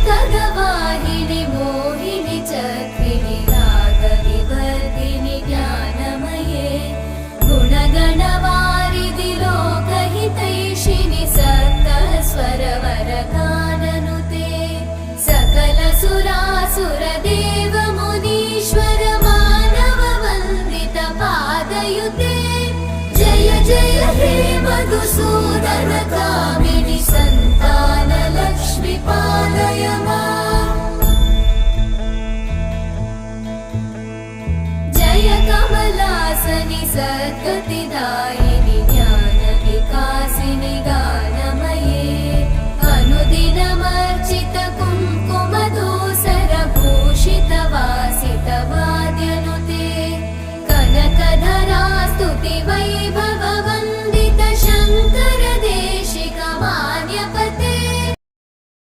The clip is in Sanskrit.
खगवाहिनि मोहिनि चक्रिणि रागविवर्धिनि ज्ञानमये गुणगणवारिधि लोकहितैषिणि सप्तस्वरवरगाननुते सकल सुरासुरदेव मुनीश्वर मानव वन्दित पादयुते जय जय हे मधुसूदन कामिनि